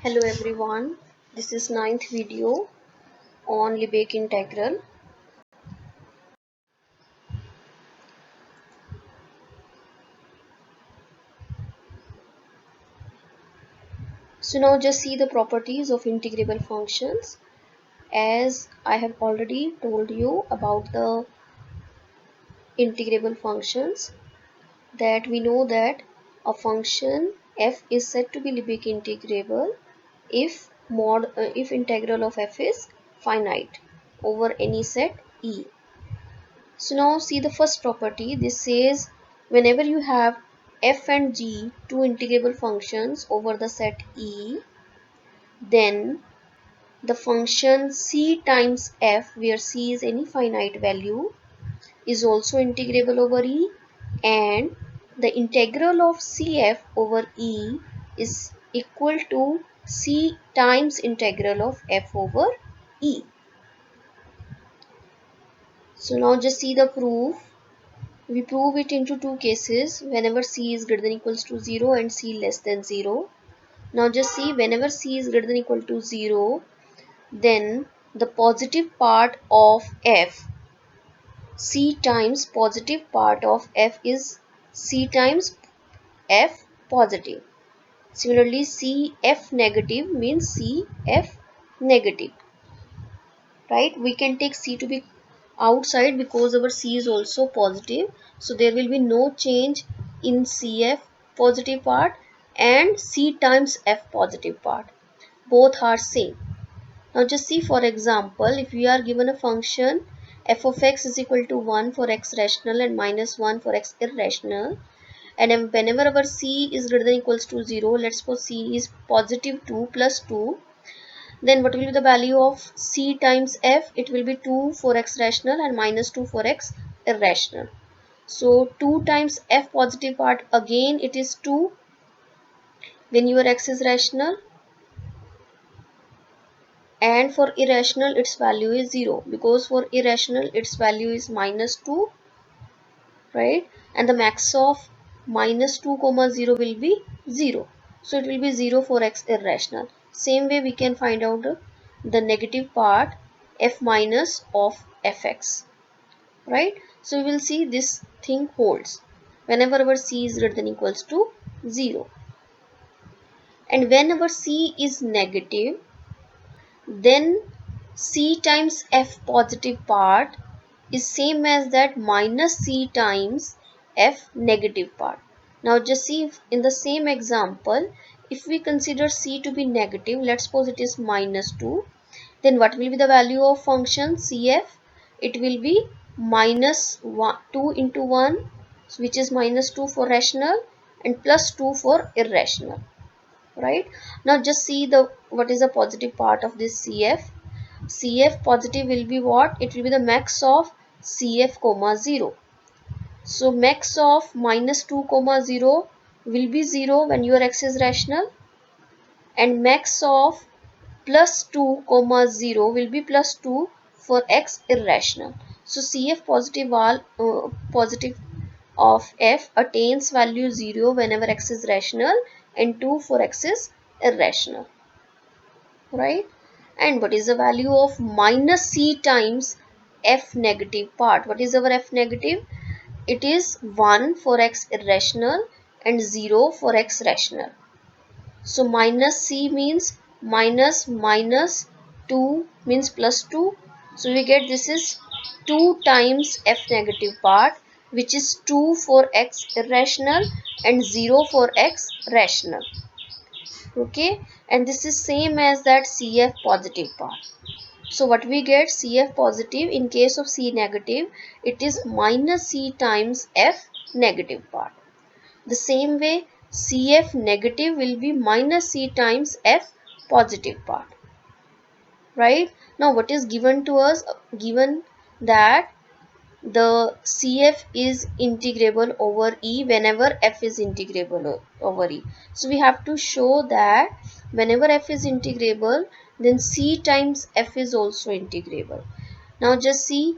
Hello everyone, this is ninth video on Lebesgue integral. So now just see the properties of integrable functions. As I have already told you about the integrable functions, that we know that a function f is said to be Lebesgue integrable if integral of f is finite over any set E. So now see the first property. This says whenever you have f and g, two integrable functions over the set E, then the function c times f, where c is any finite value, is also integrable over E, and the integral of cf over E is equal to c times integral of f over E. So now just see the proof. We prove it into two cases, whenever c is greater than equals to 0 and c less than 0. Now just see, whenever c is greater than equal to 0, then the positive part of f, c times positive part of f is c times f positive. Similarly, cf negative means cf negative. Right? We can take c to be outside because our c is also positive, so there will be no change in cf positive part and c times f positive part, both are same. Now just see, for example, if we are given a function f of x is equal to 1 for x rational and minus 1 for x irrational, and whenever our c is greater than equals to 0, let's suppose c is positive 2 plus 2, then what will be the value of c times f? It will be 2 for x rational and minus 2 for x irrational. So 2 times f positive part, again it is 2 when your x is rational, and for irrational its value is 0, because for irrational its value is minus 2, right? And the max of minus 2 comma 0 will be 0. So it will be 0 for x irrational. Same way we can find out the negative part f minus of fx, right? So we will see this thing holds whenever our c is greater than equals to 0. And whenever c is negative, then c times f positive part is same as that minus c times f negative part. Now just see, if in the same example, if we consider c to be negative, let's suppose it is minus 2, then what will be the value of function cf? It will be minus 2 into 1, which is minus 2 for rational and plus 2 for irrational, right? Now just see the what is the positive part of this cf. Cf positive will be what? It will be the max of cf comma 0. So max of minus 2 comma 0 will be 0 when your x is rational, and max of plus 2 comma 0 will be plus 2 for x irrational. So cf positive of f attains value 0 whenever x is rational and 2 for x is irrational, right? And what is the value of minus c times f negative part? What is our f negative? It is 1 for x irrational and 0 for x rational. So minus c means minus minus 2 means plus 2. So we get this is 2 times f negative part, which is 2 for x irrational and 0 for x rational. Okay, and this is same as that cf positive part. So what we get, cf positive in case of c negative, it is minus c times f negative part. The same way cf negative will be minus c times f positive part, right? Now what is given to us? Given that the cf is integrable over E whenever f is integrable over E. So we have to show that whenever f is integrable, then c times f is also integrable. Now just see,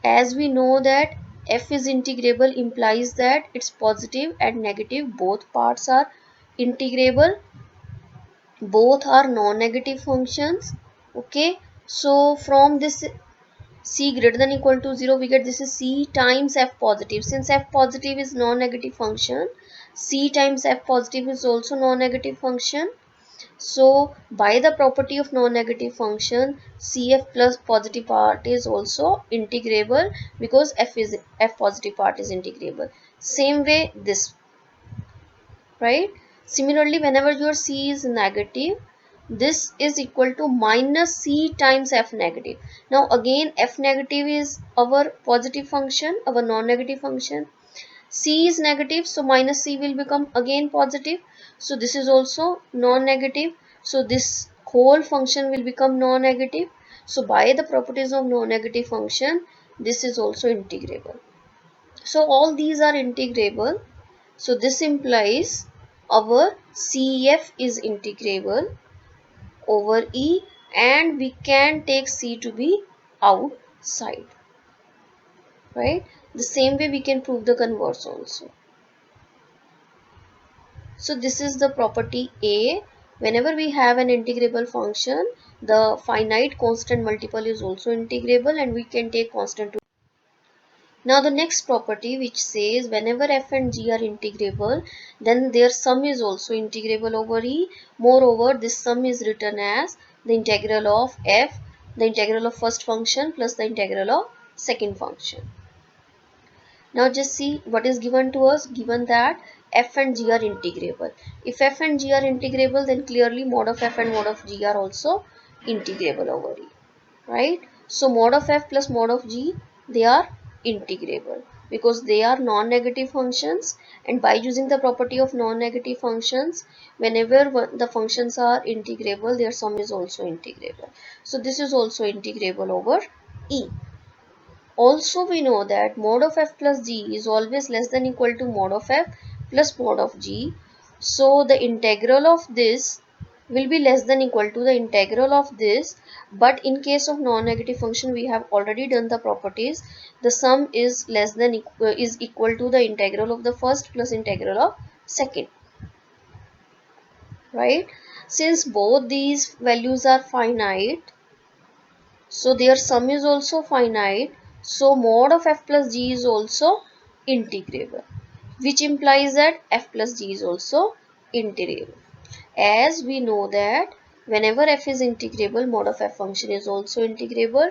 as we know that f is integrable implies that its positive and negative both parts are integrable. both are non-negative functions. Okay, so from this c greater than equal to 0, we get this is c times f positive. Since f positive is non-negative function, c times f positive is also non-negative function. So by the property of non-negative function, cf plus positive part is also integrable, because f positive part is integrable. Same way this, right? Similarly, whenever your c is negative, this is equal to minus c times f negative. Now again, f negative is our positive function, our non-negative function. C is negative, so minus c will become again positive. So this is also non-negative. So this whole function will become non-negative. So by the properties of non-negative function, this is also integrable. So all these are integrable. So this implies our CF is integrable over E, and we can take C to be outside, right? The same way we can prove the converse also. So this is the property A. Whenever we have an integrable function, the finite constant multiple is also integrable, and we can take constant to. Now the next property, which says whenever f and g are integrable, then their sum is also integrable over E. Moreover, this sum is written as the integral of f, the integral of first function plus the integral of second function. Now just see what is given to us. Given that f and g are integrable. If f and g are integrable, then clearly mod of f and mod of g are also integrable over E, right? So mod of f plus mod of g, they are integrable because they are non-negative functions, and by using the property of non-negative functions, whenever the functions are integrable, their sum is also integrable. So this is also integrable over E. Also we know that mod of f plus g is always less than equal to mod of f plus mod of g. So the integral of this will be less than equal to the integral of this, but in case of non-negative function, we have already done the properties. The sum is less than is equal to the integral of the first plus integral of second, right? Since both these values are finite, so their sum is also finite. So mod of f plus g is also integrable, which implies that f plus g is also integrable. As we know that whenever f is integrable, mod of f function is also integrable,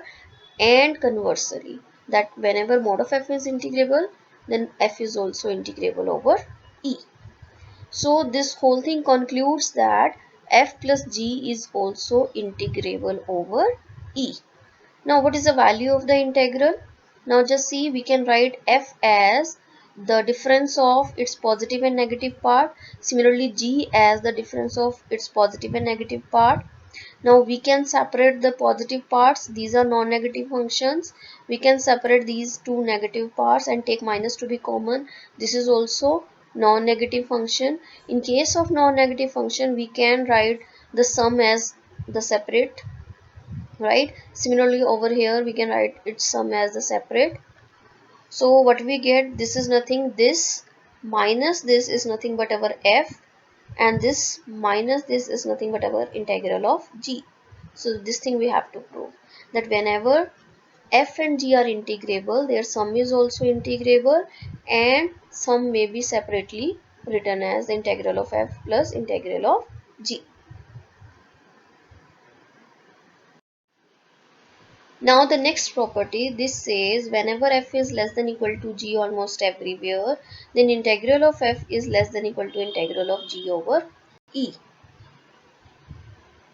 and conversely, that whenever mod of f is integrable, then f is also integrable over E. So this whole thing concludes that f plus g is also integrable over E. Now what is the value of the integral? Now just see, we can write f as the difference of its positive and negative part. Similarly, g as the difference of its positive and negative part. Now we can separate the positive parts. These are non-negative functions. We can separate these two negative parts and take minus to be common. This is also non-negative function. In case of non-negative function, we can write the sum as the separate, right? Similarly over here we can write its sum as the separate. So what we get, this is nothing, this minus this is nothing but our f, and this minus this is nothing but our integral of g. So this thing we have to prove, that whenever f and g are integrable, their sum is also integrable, and sum may be separately written as the integral of f plus integral of g. Now the next property, this says whenever f is less than equal to g almost everywhere, then integral of f is less than equal to integral of g over E.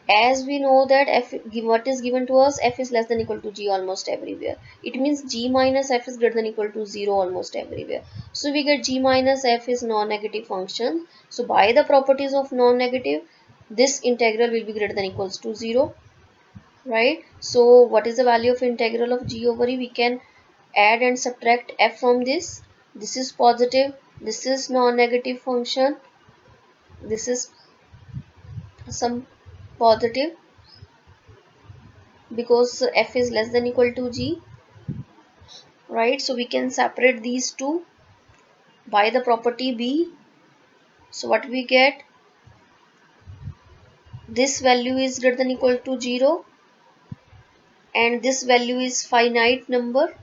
As we know that f, what is given to us, f is less than equal to g almost everywhere. It means g minus f is greater than equal to 0 almost everywhere. So we get g minus f is non-negative function. So by the properties of non-negative, this integral will be greater than equals to 0. Right? So what is the value of integral of g over E? We can add and subtract f from this. This is positive, this is non-negative function, this is some positive, because f is less than equal to g, right? So we can separate these two by the property B. So what we get, this value is greater than equal to 0 and this value is finite number.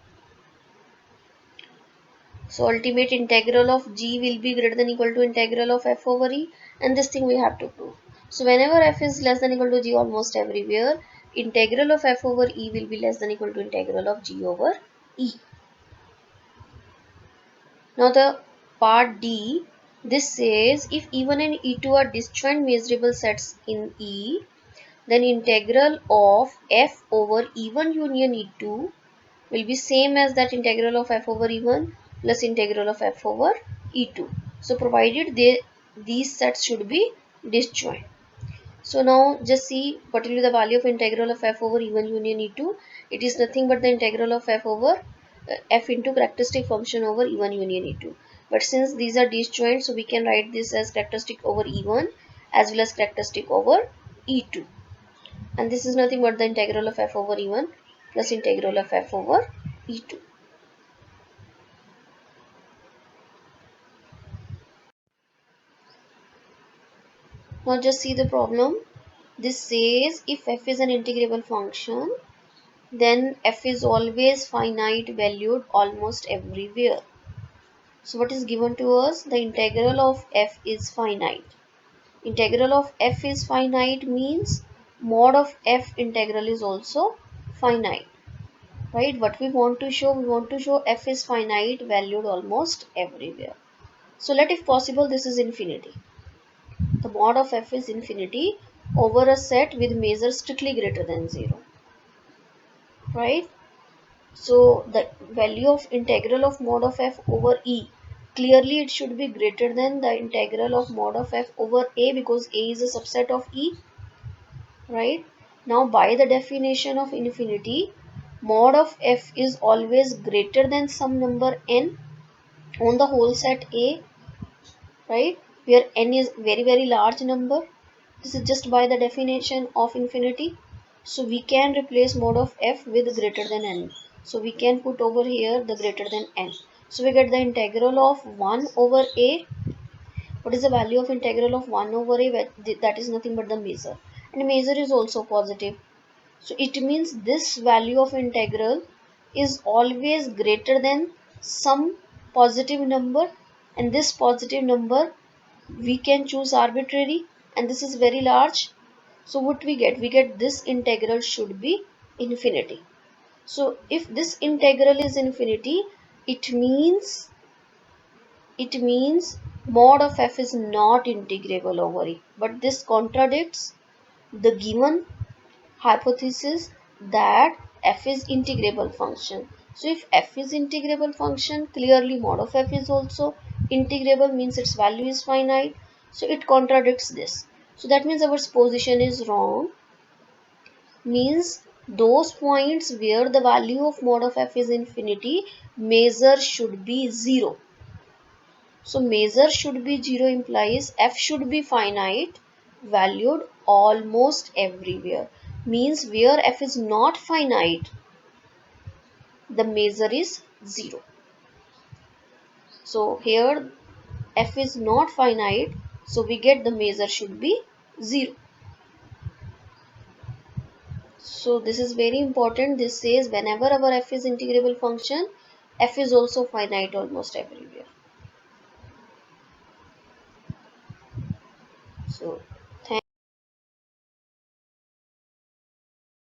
So ultimate integral of g will be greater than equal to integral of f over e, and this thing we have to prove. So whenever f is less than equal to g almost everywhere, integral of f over e will be less than equal to integral of g over e. Now the part D, this says if E1 and E2 are disjoint measurable sets in E, then integral of f over E1 union E2 will be same as that integral of f over E1 plus integral of f over E2. So provided these sets should be disjoint. So now just see what will be the value of integral of f over E1 union E2. It is nothing but the integral of f over f into characteristic function over E1 union E2. But since these are disjoint, so we can write this as characteristic over E1 as well as characteristic over E2. And this is nothing but the integral of f over E1 plus integral of f over E2. Now just see the problem. This says if f is an integrable function, then f is always finite valued almost everywhere. So what is given to us? The integral of f is finite. Integral of f is finite means mod of f integral is also finite. Right? What we want to show? We want to show f is finite valued almost everywhere. So let if possible this is infinity. The mod of f is infinity over a set with measure strictly greater than 0. Right? So the value of integral of mod of f over e, clearly it should be greater than the integral of mod of f over a because a is a subset of e, right? Now by the definition of infinity, mod of f is always greater than some number n on the whole set a, right? Where n is very large number. This is just by the definition of infinity. So we can replace mod of f with greater than n. So we can put over here the greater than n. So we get the integral of 1 over a. What is the value of integral of 1 over a? That is nothing but the measure. And measure is also positive. So it means this value of integral is always greater than some positive number, and this positive number we can choose arbitrary, and this is very large. So what we get? We get this integral should be infinity. So if this integral is infinity, it means mod of f is not integrable over e. But this contradicts the given hypothesis that f is integrable function. So if f is integrable function, clearly mod of f is also integrable, means its value is finite. So it contradicts this. So that means our position is wrong, means those points where the value of mod of f is infinity, measure should be 0. So measure should be 0 implies f should be finite valued almost everywhere. Means where f is not finite, the measure is 0. So here f is not finite, so we get the measure should be 0. So this is very important. This says whenever our f is integrable function, f is also finite almost everywhere. So